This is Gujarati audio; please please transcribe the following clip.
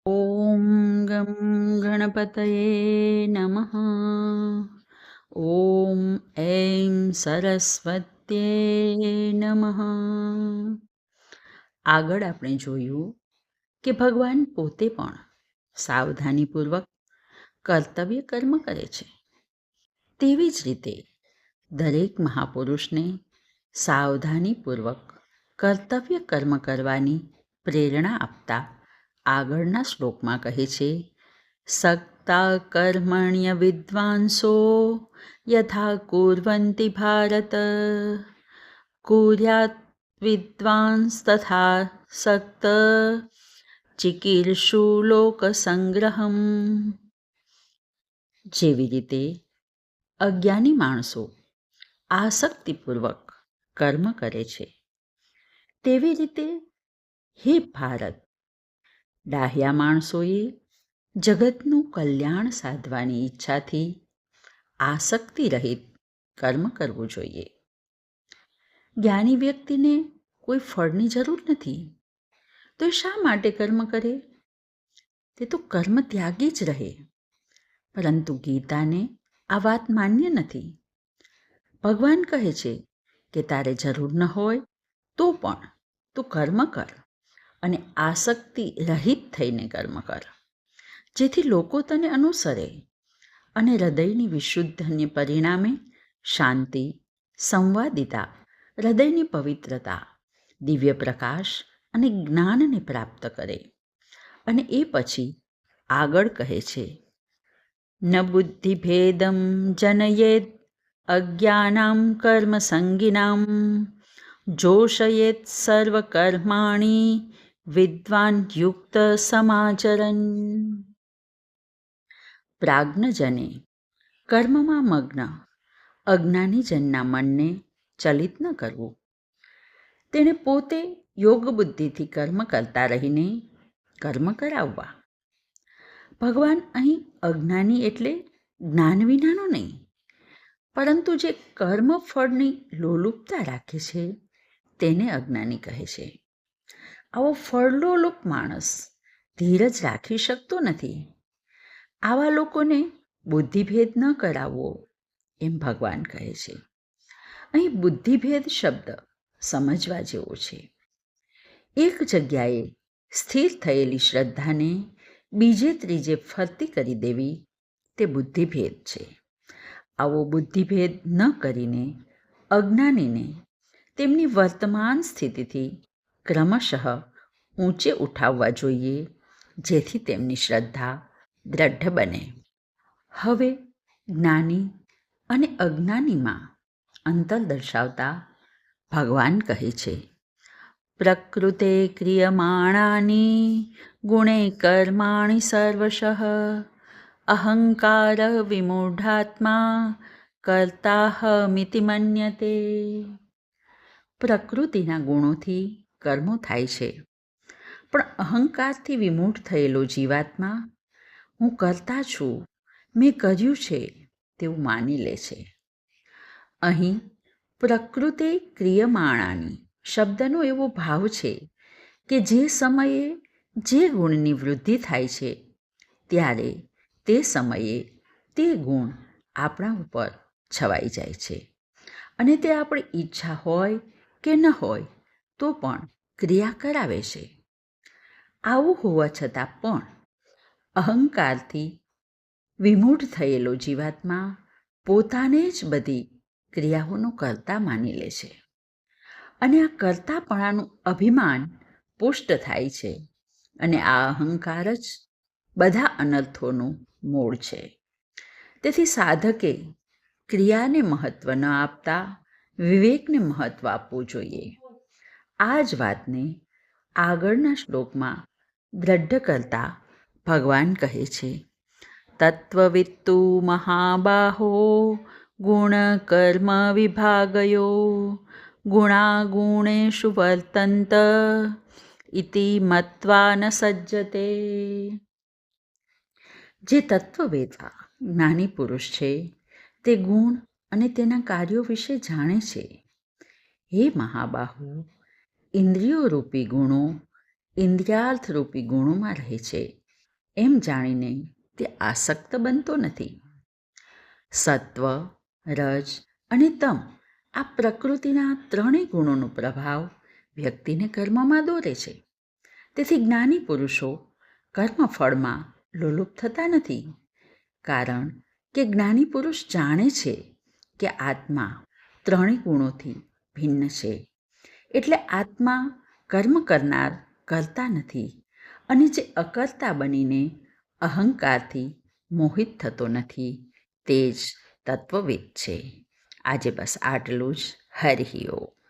ॐ गं गणपतये नमः। ॐ ऐं સરસ્વત્યે નમઃ. આગળ આપણે જોયું કે ભગવાન પોતે પણ સાવધાનીપૂર્વક કર્તવ્ય કર્મ કરે છે. તેવી જ રીતે દરેક મહાપુરુષને સાવધાનીપૂર્વક કર્તવ્ય કર્મ કરવાની પ્રેરણા આપતા આગળના શ્લોકમાં કહે છે, સક્તા કર્મણ્ય વિદ્વાંસો યથા કુર્વન્તિ ભારત કુર્યાત વિદ્વાંસ તથા સક્ત ચિકીર્ષુ લોકસંગ્રહમ. જેવી રીતે અજ્ઞાની માણસો આસક્તિપૂર્વક કર્મ કરે છે, તેવી રીતે હે ભારત, ડાહ્યા માણસોએ જગતનું કલ્યાણ સાધવાની ઈચ્છાથી આસક્તિ રહિત કર્મ કરવું જોઈએ. જ્ઞાની વ્યક્તિને કોઈ ફળની જરૂર નથી, તો એ શા માટે કર્મ કરે? તે તો કર્મ ત્યાગી જ રહે. પરંતુ ગીતાને આ વાત માન્ય નથી. ભગવાન કહે છે કે તારે જરૂર ન હોય તો પણ તું કર્મ કર અને આસક્તિ રહિત થઈને કર્મ કર, જેથી લોકો તને અનુસરે અને હૃદયની વિશુદ્ધિને પરિણામે શાંતિ, સંવાદિતા, હૃદયની પવિત્રતા, દિવ્ય પ્રકાશ અને જ્ઞાનને પ્રાપ્ત કરે. અને એ પછી આગળ કહે છે, ન બુદ્ધિભેદમ જનયેત અજ્ઞાનામ કર્મ સંગિનામ જોષયેત સર્વકર્માણી વિદ્વાન યુક્ત સમાચરન. પ્રાજ્ઞજને કર્મમાં મગ્ન અજ્ઞાનીજનના મનને ચલિત ન કરવું. તેણે પોતે યોગ બુદ્ધિથી કર્મ કરતા રહીને કર્મ કરાવવા. ભગવાન અહીં અજ્ઞાની એટલે જ્ઞાન વિનાનો નહીં, પરંતુ જે કર્મ ફળની લોલુપતા રાખે છે તેને અજ્ઞાની કહે છે. આવો ફળલોલુપ માણસ ધીરજ રાખી શકતો નથી. આવા લોકોને બુદ્ધિભેદ ન કરાવવો એમ ભગવાન કહે છે. અહીં બુદ્ધિભેદ શબ્દ સમજવા જેવો છે. એક જગ્યાએ સ્થિર થયેલી શ્રદ્ધાને બીજે ત્રીજે ફરતી કરી દેવી તે બુદ્ધિભેદ છે. આવો બુદ્ધિભેદ ન કરીને અજ્ઞાનીને તેમની વર્તમાન સ્થિતિથી ક્રમશઃ ઊંચે ઉઠાવવા જોઈએ, જેથી તેમની શ્રદ્ધા દ્રઢ બને. હવે જ્ઞાની અને અજ્ઞાનીમાં અંતર દર્શાવતા ભગવાન કહે છે, પ્રકૃતે ક્રિયમાણાની ગુણે કર્માણિ સર્વશઃ અહંકાર વિમૂઢાત્મા કર્તાહમિતિ મન્યતે. પ્રકૃતિના ગુણોથી કર્મો થાય છે, પણ અહંકારથી વિમૂઢ થયેલો જીવાત્મા હું કરતા છું, મેં કર્યું છે તેવું માની લે છે. અહીં પ્રકૃતે ક્રિયમાણાની શબ્દનો એવો ભાવ છે કે જે સમયે જે ગુણની વૃદ્ધિ થાય છે ત્યારે તે સમયે તે ગુણ આપણા ઉપર છવાઈ જાય છે અને તે આપણી ઈચ્છા હોય કે ન હોય તો પણ ક્રિયા કરાવે છે. આવું હોવા છતાં પણ અહંકારથી વિમૂઢ થયેલો જીવાત્મા પોતાને જ બધી ક્રિયાઓનો કર્તા માની લે છે અને આ કર્તાપણાનું અભિમાન પુષ્ટ થાય છે અને આ અહંકાર જ બધા અનર્થોનું મૂળ છે. તેથી સાધકે ક્રિયાને મહત્ત્વ ન આપતા વિવેકને મહત્ત્વ આપવું જોઈએ. આ જ વાતને આગળના શ્લોકમાં દ્રઢ કરતા ભગવાન કહે છે, તત્વવિત્તુ મહાબાહો ગુણ કર્મ વિભાગયો ગુણાગુણેષુ વર્તન્ત ઇતિ મત્વા ન સજ્જતે. જે તત્વવેતા જ્ઞાની પુરુષ છે તે ગુણ અને તેના કાર્યો વિશે જાણે છે. હે મહાબાહુ, ઇન્દ્રિયો રૂપી ગુણો ઇન્દ્રિયાર્થ રૂપી ગુણોમાં રહે છે એમ જાણીને તે આસક્ત બનતો નથી. સત્વ, રજ અને તમ આ પ્રકૃતિના ત્રણેય ગુણોનો પ્રભાવ વ્યક્તિને કર્મમાં દોરે છે. તેથી જ્ઞાની પુરુષો કર્મફળમાં લોલુપ થતા નથી, કારણ કે જ્ઞાની પુરુષ જાણે છે કે આત્મા ત્રણેય ગુણોથી ભિન્ન છે. એટલે આત્મા કર્મ કરનાર કરતા નથી, અને જે અકર્તા બનીને અહંકારથી મોહિત થતો નથી તે જ તત્વવેદ છે. આજે બસ આટલું જ. હરિ ઓમ.